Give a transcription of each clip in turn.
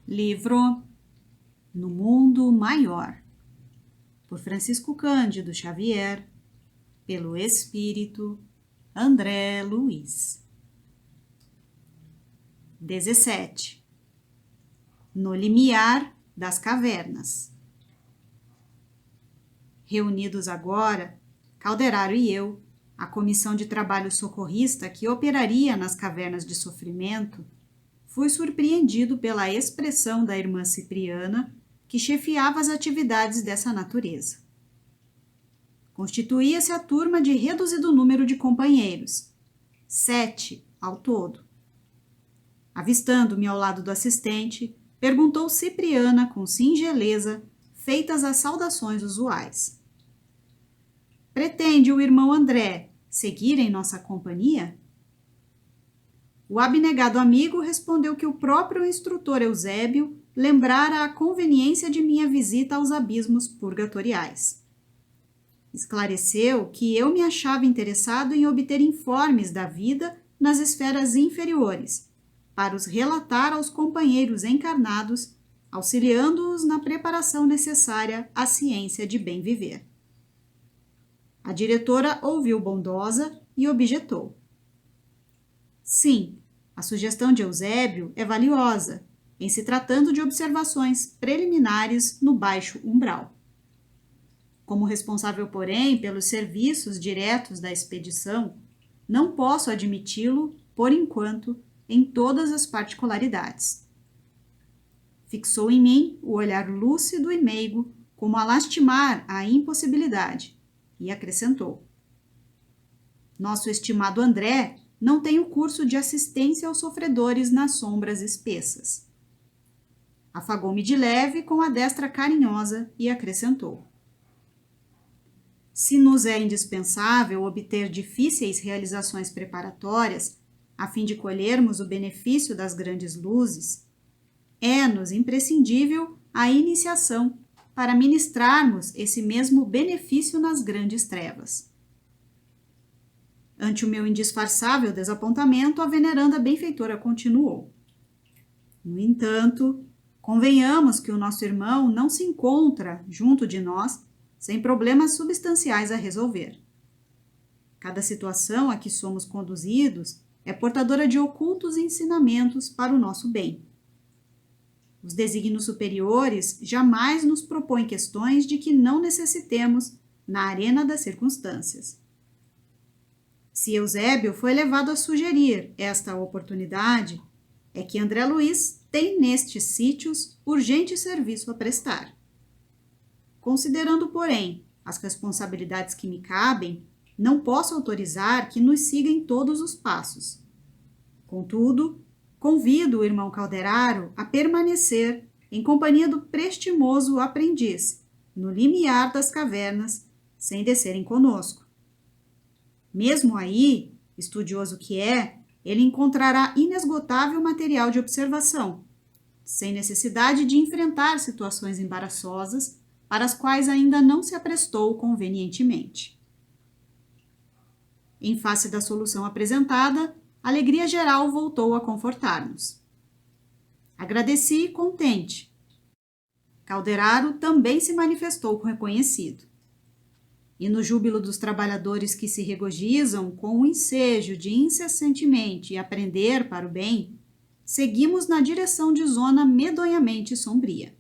Livro No Mundo Maior, por Francisco Cândido Xavier, pelo Espírito André Luiz. 17. No limiar das cavernas. Reunidos agora, Calderaro e eu, a comissão de trabalho socorrista que operaria nas cavernas de sofrimento, fui surpreendido pela expressão da irmã Cipriana, que chefiava as atividades dessa natureza. Constituía-se a turma de reduzido número de companheiros, 7 ao todo. Avistando-me ao lado do assistente, perguntou Cipriana com singeleza, feitas as saudações usuais. Pretende o irmão André seguir em nossa companhia? O abnegado amigo respondeu que o próprio instrutor Eusébio lembrara a conveniência de minha visita aos abismos purgatoriais. Esclareceu que eu me achava interessado em obter informes da vida nas esferas inferiores, para os relatar aos companheiros encarnados, auxiliando-os na preparação necessária à ciência de bem viver. A diretora ouviu bondosa e objetou. Sim, a sugestão de Eusébio é valiosa, em se tratando de observações preliminares no baixo umbral. Como responsável, porém, pelos serviços diretos da expedição, não posso admiti-lo, por enquanto, em todas as particularidades. Fixou em mim o olhar lúcido e meigo, como a lastimar a impossibilidade, e acrescentou. Nosso estimado André não tem o curso de assistência aos sofredores nas sombras espessas. Afagou-me de leve com a destra carinhosa e acrescentou. Se nos é indispensável obter difíceis realizações preparatórias, a fim de colhermos o benefício das grandes luzes, é-nos imprescindível a iniciação para ministrarmos esse mesmo benefício nas grandes trevas. Ante o meu indisfarçável desapontamento, a veneranda benfeitora continuou. No entanto, convenhamos que o nosso irmão não se encontra junto de nós sem problemas substanciais a resolver. Cada situação a que somos conduzidos é portadora de ocultos ensinamentos para o nosso bem. Os desígnios superiores jamais nos propõem questões de que não necessitemos na arena das circunstâncias. Se Eusébio foi levado a sugerir esta oportunidade, é que André Luiz tem nestes sítios urgente serviço a prestar. Considerando, porém, as responsabilidades que me cabem, não posso autorizar que nos siga em todos os passos. Contudo, convido o irmão Calderaro a permanecer em companhia do prestimoso aprendiz, no limiar das cavernas, sem descerem conosco. Mesmo aí, estudioso que é, ele encontrará inesgotável material de observação, sem necessidade de enfrentar situações embaraçosas para as quais ainda não se aprestou convenientemente. Em face da solução apresentada, a alegria geral voltou a confortar-nos. Agradeci contente. Calderaro também se manifestou reconhecido. E no júbilo dos trabalhadores que se regozijam com o ensejo de incessantemente aprender para o bem, seguimos na direção de zona medonhamente sombria.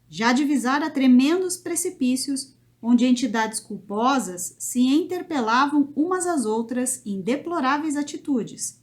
Já divisara tremendos precipícios onde entidades culposas se interpelavam umas às outras em deploráveis atitudes.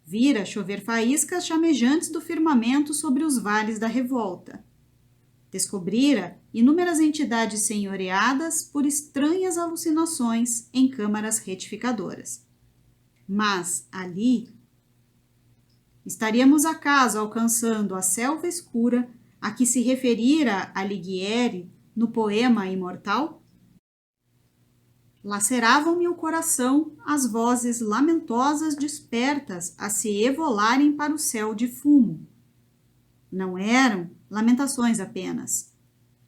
Vira chover faíscas chamejantes do firmamento sobre os vales da revolta. Descobrira inúmeras entidades senhoreadas por estranhas alucinações em câmaras retificadoras. Mas, ali, estaríamos acaso alcançando a selva escura a que se referira Alighieri no poema Imortal? Laceravam-me o coração as vozes lamentosas despertas a se evolarem para o céu de fumo. Não eram lamentações apenas.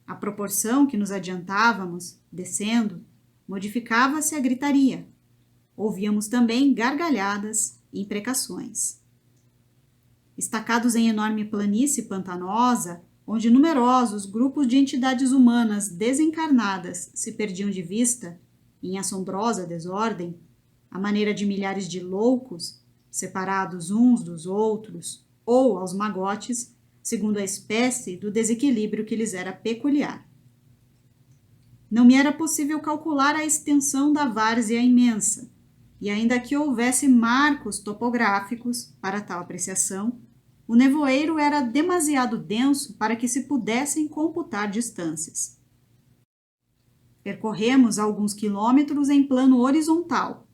À proporção que nos adiantávamos, descendo, modificava-se a gritaria. Ouvíamos também gargalhadas e imprecações. estacados em enorme planície pantanosa, onde numerosos grupos de entidades humanas desencarnadas se perdiam de vista, em assombrosa desordem, à maneira de milhares de loucos, separados uns dos outros, ou aos magotes, segundo a espécie do desequilíbrio que lhes era peculiar. Não me era possível calcular a extensão da várzea imensa, e ainda que houvesse marcos topográficos para tal apreciação, o nevoeiro era demasiado denso para que se pudessem computar distâncias. Percorremos alguns quilômetros em plano horizontal,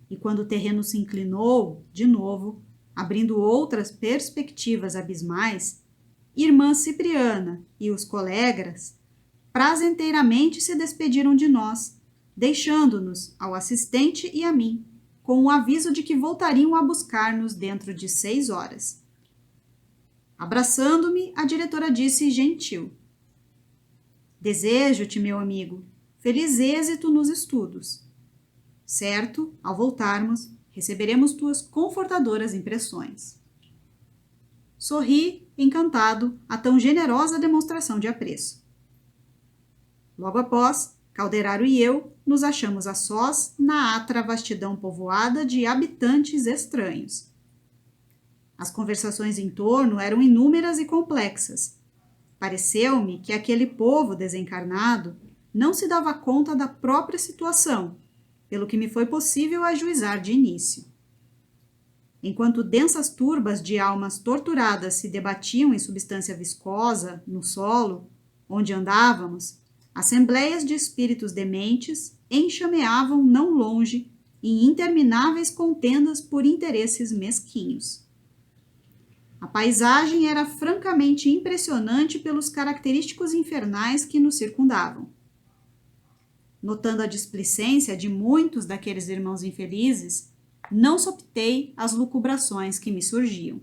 e quando o terreno se inclinou, de novo, abrindo outras perspectivas abismais, irmã Cipriana e os colegas prazenteiramente se despediram de nós, deixando-nos ao assistente e a mim, com o aviso de que voltariam a buscar-nos dentro de 6 horas. Abraçando-me, a diretora disse gentil: Desejo-te, meu amigo, feliz êxito nos estudos. Certo, ao voltarmos, receberemos tuas confortadoras impressões. Sorri, encantado, a tão generosa demonstração de apreço. Logo após, Calderaro e eu nos achamos a sós na atra vastidão povoada de habitantes estranhos. As conversações em torno eram inúmeras e complexas. Pareceu-me que aquele povo desencarnado não se dava conta da própria situação, pelo que me foi possível ajuizar de início. Enquanto densas turbas de almas torturadas se debatiam em substância viscosa, no solo, onde andávamos, assembleias de espíritos dementes enxameavam não longe em intermináveis contendas por interesses mesquinhos. A paisagem era francamente impressionante pelos característicos infernais que nos circundavam. Notando a displicência de muitos daqueles irmãos infelizes, não sopitei as lucubrações que me surgiam.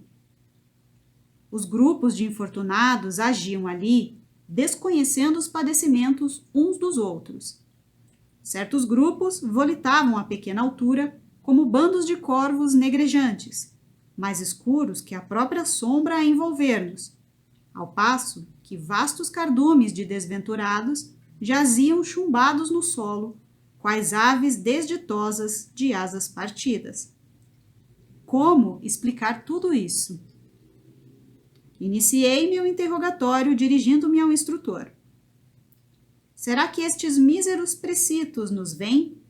Os grupos de infortunados agiam ali, desconhecendo os padecimentos uns dos outros. Certos grupos volitavam a pequena altura como bandos de corvos negrejantes, mais escuros que a própria sombra a envolver-nos, ao passo que vastos cardumes de desventurados jaziam chumbados no solo, quais aves desditosas de asas partidas. Como explicar tudo isso? Iniciei meu interrogatório dirigindo-me ao instrutor. Será que estes míseros precitos nos veem?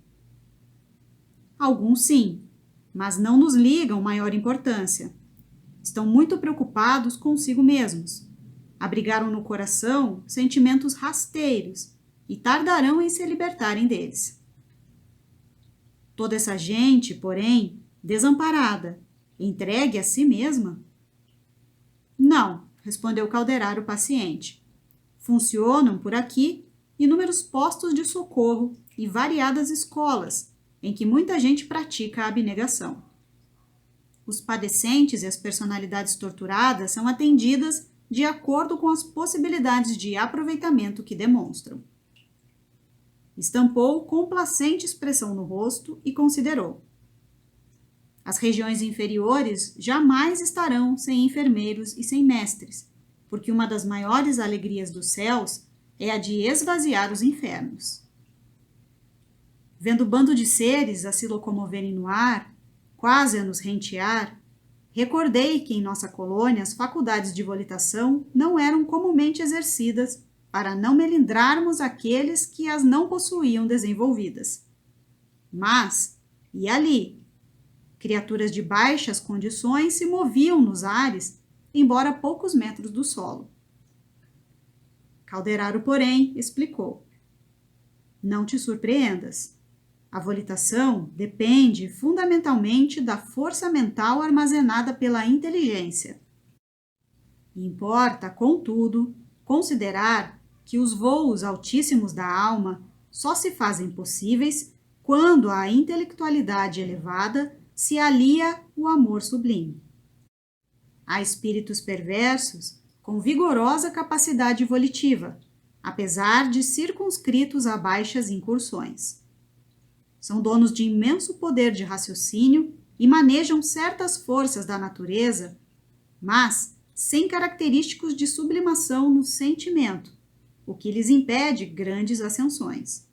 Alguns sim, mas não nos ligam maior importância. Estão muito preocupados consigo mesmos. Abrigaram no coração sentimentos rasteiros e tardarão em se libertarem deles. Toda essa gente, porém, desamparada, entregue a si mesma? Não, respondeu Calderaro paciente. Funcionam por aqui inúmeros postos de socorro e variadas escolas, em que muita gente pratica a abnegação. Os padecentes e as personalidades torturadas são atendidas de acordo com as possibilidades de aproveitamento que demonstram. Estampou complacente expressão no rosto e considerou: as regiões inferiores jamais estarão sem enfermeiros e sem mestres, porque uma das maiores alegrias dos céus é a de esvaziar os infernos. Vendo o bando de seres a se locomoverem no ar, quase a nos rentear, recordei que em nossa colônia as faculdades de volitação não eram comumente exercidas para não melindrarmos aqueles que as não possuíam desenvolvidas. Mas, e ali? Criaturas de baixas condições se moviam nos ares, embora a poucos metros do solo. Calderaro, porém, explicou: não te surpreendas. A volitação depende fundamentalmente da força mental armazenada pela inteligência. Importa, contudo, considerar que os voos altíssimos da alma só se fazem possíveis quando à intelectualidade elevada se alia o amor sublime. Há espíritos perversos com vigorosa capacidade volitiva, apesar de circunscritos a baixas incursões. São donos de imenso poder de raciocínio e manejam certas forças da natureza, mas sem característicos de sublimação no sentimento, o que lhes impede grandes ascensões.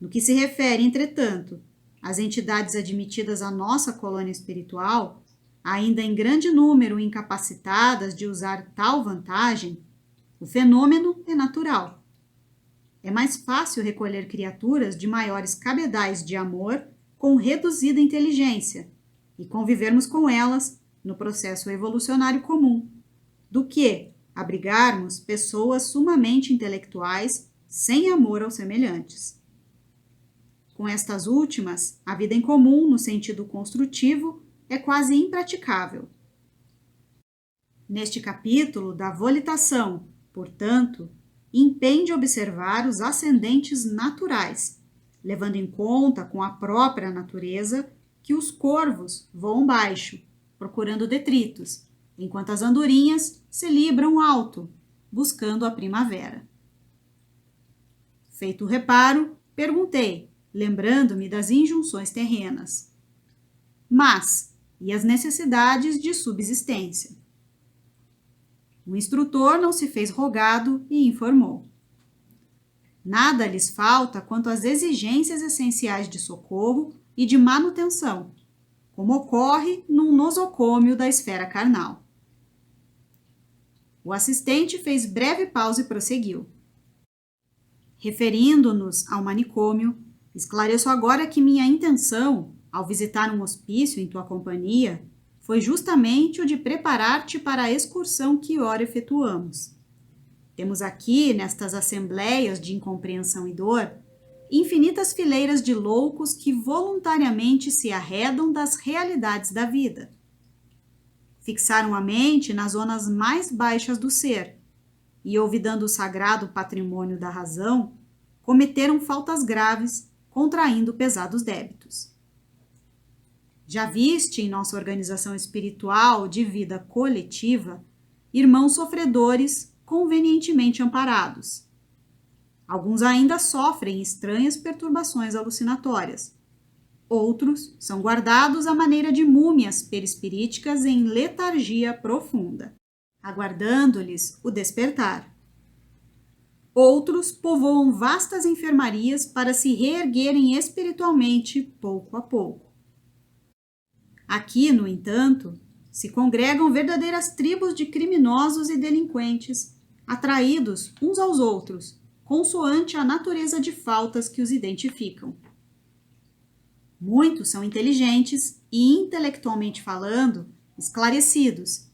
No que se refere, entretanto, às entidades admitidas à nossa colônia espiritual, ainda em grande número incapacitadas de usar tal vantagem, o fenômeno é natural. É mais fácil recolher criaturas de maiores cabedais de amor com reduzida inteligência e convivermos com elas no processo evolucionário comum, do que abrigarmos pessoas sumamente intelectuais sem amor aos semelhantes. Com estas últimas, a vida em comum, no sentido construtivo, é quase impraticável. Neste capítulo da volitação, portanto, impende observar os ascendentes naturais, levando em conta com a própria natureza que os corvos voam baixo, procurando detritos, enquanto as andorinhas se libram alto, buscando a primavera. Feito o reparo, perguntei, lembrando-me das injunções terrenas. Mas, e as necessidades de subsistência? O instrutor não se fez rogado e informou. Nada lhes falta quanto às exigências essenciais de socorro e de manutenção, como ocorre num nosocômio da esfera carnal. O assistente fez breve pausa e prosseguiu. Referindo-nos ao manicômio, esclareço agora que minha intenção, ao visitar um hospício em tua companhia, foi justamente o de preparar-te para a excursão que ora efetuamos. Temos aqui, nestas assembleias de incompreensão e dor, infinitas fileiras de loucos que voluntariamente se arredam das realidades da vida. Fixaram a mente nas zonas mais baixas do ser e, olvidando o sagrado patrimônio da razão, cometeram faltas graves, contraindo pesados débitos. Já viste em nossa organização espiritual de vida coletiva irmãos sofredores convenientemente amparados. Alguns ainda sofrem estranhas perturbações alucinatórias. Outros são guardados à maneira de múmias perispiríticas em letargia profunda, aguardando-lhes o despertar. Outros povoam vastas enfermarias para se reerguerem espiritualmente pouco a pouco. Aqui, no entanto, se congregam verdadeiras tribos de criminosos e delinquentes, atraídos uns aos outros, consoante a natureza de faltas que os identificam. Muitos são inteligentes e, intelectualmente falando, esclarecidos,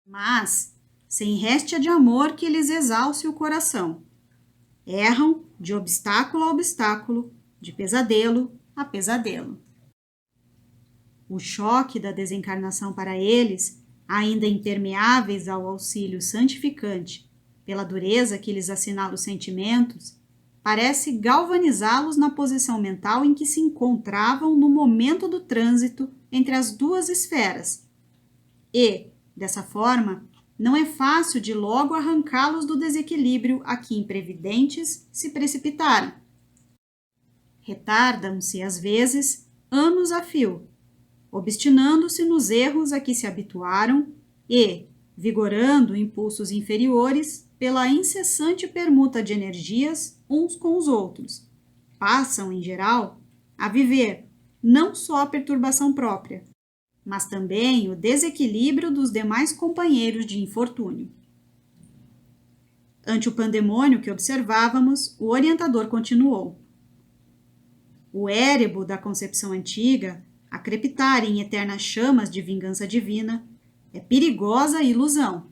mas sem réstia de amor que lhes exalce o coração. Erram de obstáculo a obstáculo, de pesadelo a pesadelo. O choque da desencarnação para eles, ainda impermeáveis ao auxílio santificante, pela dureza que lhes assinala os sentimentos, parece galvanizá-los na posição mental em que se encontravam no momento do trânsito entre as duas esferas. E, dessa forma, não é fácil de logo arrancá-los do desequilíbrio a que imprevidentes se precipitaram. Retardam-se, às vezes, anos a fio, obstinando-se nos erros a que se habituaram e, vigorando impulsos inferiores, pela incessante permuta de energias uns com os outros, passam, em geral, a viver não só a perturbação própria, mas também o desequilíbrio dos demais companheiros de infortúnio. Ante o pandemônio que observávamos, o orientador continuou. O érebo da concepção antiga, a crepitar em eternas chamas de vingança divina, é perigosa ilusão.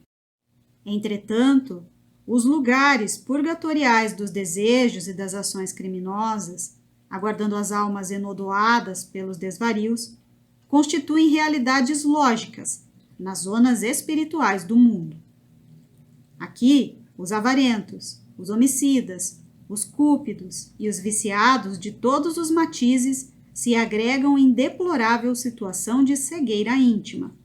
Entretanto, os lugares purgatoriais dos desejos e das ações criminosas, aguardando as almas enodoadas pelos desvarios, constituem realidades lógicas nas zonas espirituais do mundo. Aqui, os avarentos, os homicidas, os cúpidos e os viciados de todos os matizes se agregam em deplorável situação de cegueira íntima.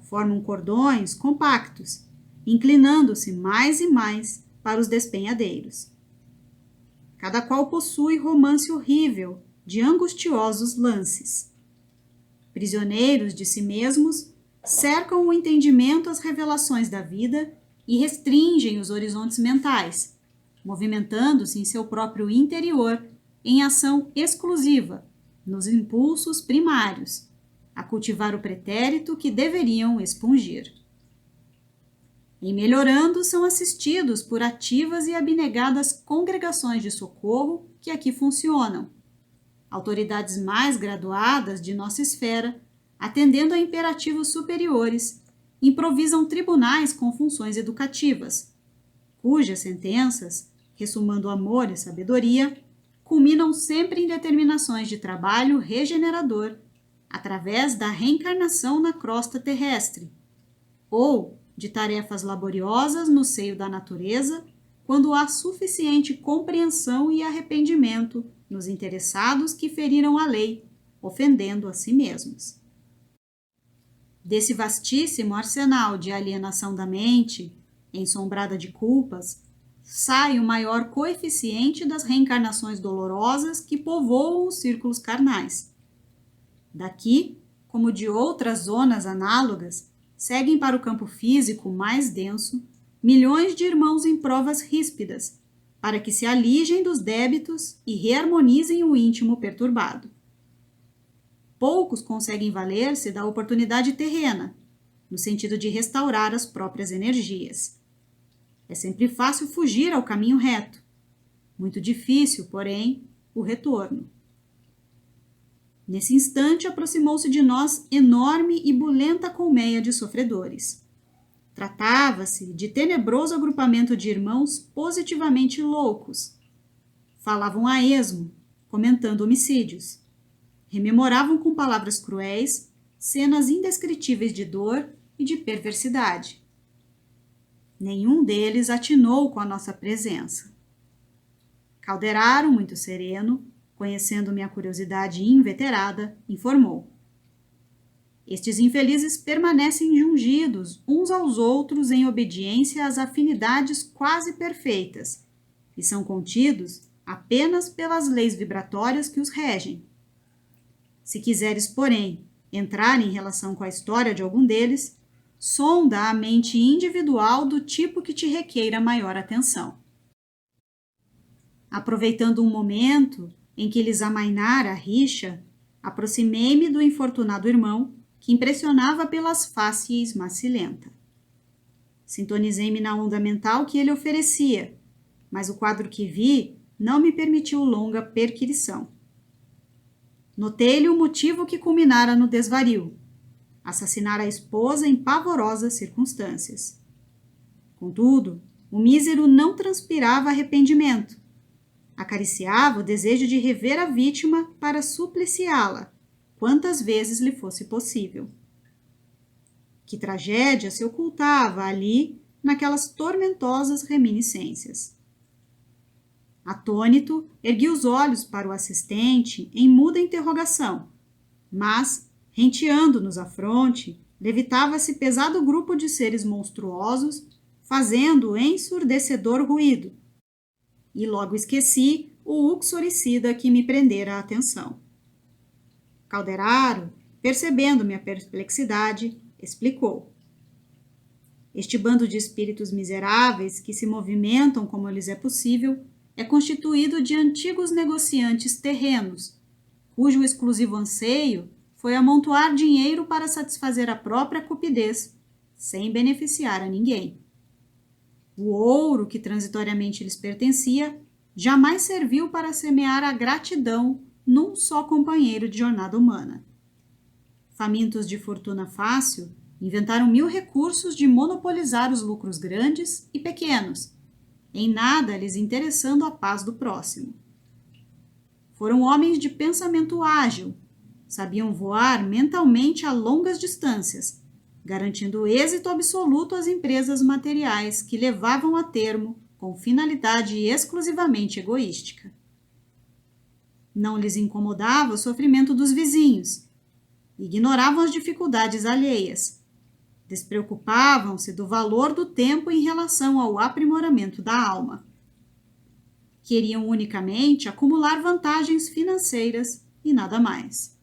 Formam cordões compactos, inclinando-se mais e mais para os despenhadeiros. Cada qual possui romance horrível de angustiosos lances. Prisioneiros de si mesmos, cercam o entendimento às revelações da vida e restringem os horizontes mentais, movimentando-se em seu próprio interior em ação exclusiva, nos impulsos primários, a cultivar o pretérito que deveriam expungir. Em melhorando, são assistidos por ativas e abnegadas congregações de socorro que aqui funcionam, autoridades mais graduadas de nossa esfera, atendendo a imperativos superiores, improvisam tribunais com funções educativas, cujas sentenças, ressumando amor e sabedoria, culminam sempre em determinações de trabalho regenerador, através da reencarnação na crosta terrestre, ou de tarefas laboriosas no seio da natureza, quando há suficiente compreensão e arrependimento nos interessados que feriram a lei, ofendendo a si mesmos. Desse vastíssimo arsenal de alienação da mente, ensombrada de culpas, sai o maior coeficiente das reencarnações dolorosas que povoam os círculos carnais. Daqui, como de outras zonas análogas, seguem para o campo físico mais denso milhões de irmãos em provas ríspidas, para que se alijem dos débitos e reharmonizem o íntimo perturbado. Poucos conseguem valer-se da oportunidade terrena, no sentido de restaurar as próprias energias. É sempre fácil fugir ao caminho reto, muito difícil, porém, o retorno. Nesse instante, aproximou-se de nós enorme e bulenta colmeia de sofredores. Tratava-se de tenebroso agrupamento de irmãos positivamente loucos. Falavam a esmo, comentando homicídios. Rememoravam com palavras cruéis cenas indescritíveis de dor e de perversidade. Nenhum deles atinou com a nossa presença. Calderaro, muito sereno, conhecendo minha curiosidade inveterada, informou: estes infelizes permanecem jungidos uns aos outros em obediência às afinidades quase perfeitas e são contidos apenas pelas leis vibratórias que os regem. Se quiseres, porém, entrar em relação com a história de algum deles, sonda a mente individual do tipo que te requeira maior atenção. Aproveitando um momento em que lhes amainara a rixa, aproximei-me do infortunado irmão, que impressionava pelas fácies macilenta. Sintonizei-me na onda mental que ele oferecia, mas o quadro que vi não me permitiu longa perquirição. Notei-lhe o motivo que culminara no desvario: assassinar a esposa em pavorosas circunstâncias. Contudo, o mísero não transpirava arrependimento. Acariciava o desejo de rever a vítima para supliciá-la, quantas vezes lhe fosse possível. Que tragédia se ocultava ali naquelas tormentosas reminiscências. Atônito, ergui os olhos para o assistente em muda interrogação, mas, renteando-nos a fronte, levitava-se pesado grupo de seres monstruosos, fazendo ensurdecedor ruído, e logo esqueci o uxoricida que me prendera a atenção. Calderaro, percebendo minha perplexidade, explicou: este bando de espíritos miseráveis que se movimentam como lhes é possível é constituído de antigos negociantes terrenos, cujo exclusivo anseio foi amontoar dinheiro para satisfazer a própria cupidez, sem beneficiar a ninguém. O ouro que transitoriamente lhes pertencia jamais serviu para semear a gratidão num só companheiro de jornada humana. Famintos de fortuna fácil, inventaram 1000 recursos de monopolizar os lucros grandes e pequenos, em nada lhes interessando a paz do próximo. Foram homens de pensamento ágil, sabiam voar mentalmente a longas distâncias, garantindo êxito absoluto às empresas materiais que levavam a termo com finalidade exclusivamente egoística. Não lhes incomodava o sofrimento dos vizinhos, ignoravam as dificuldades alheias, despreocupavam-se do valor do tempo em relação ao aprimoramento da alma. Queriam unicamente acumular vantagens financeiras e nada mais.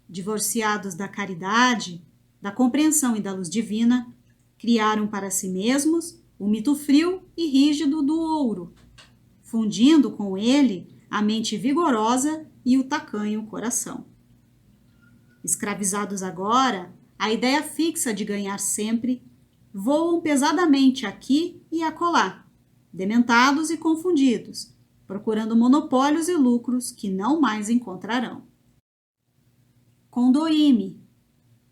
Divorciados da caridade, da compreensão e da luz divina, criaram para si mesmos o mito frio e rígido do ouro, fundindo com ele a mente vigorosa e o tacanho coração. Escravizados agora, a ideia fixa de ganhar sempre, voam pesadamente aqui e acolá, dementados e confundidos, procurando monopólios e lucros que não mais encontrarão. Condoí-me,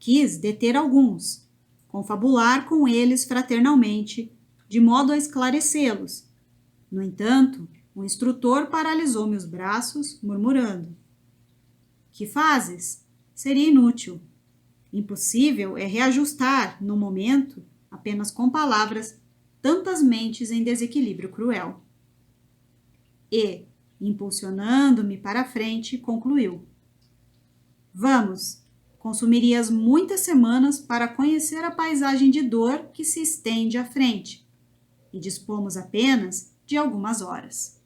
quis deter alguns, confabular com eles fraternalmente, de modo a esclarecê-los. No entanto, o instrutor paralisou-me os braços, murmurando: Que fazes? Seria inútil. Impossível é reajustar, no momento, apenas com palavras, tantas mentes em desequilíbrio cruel. E, impulsionando-me para a frente, concluiu: Vamos, consumirias muitas semanas para conhecer a paisagem de dor que se estende à frente, e dispomos apenas de algumas horas.